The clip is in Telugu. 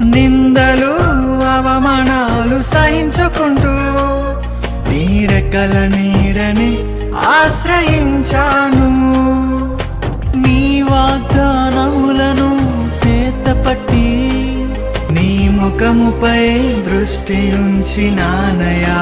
నిందలు అవమానాలు సహించుకుంటూ నీ రెక్కల నీడని ఆశ్రయించాను. నీ వాగ్దానములను చేతపట్టి నీ ముఖముపై దృష్టి ఉంచినానయా.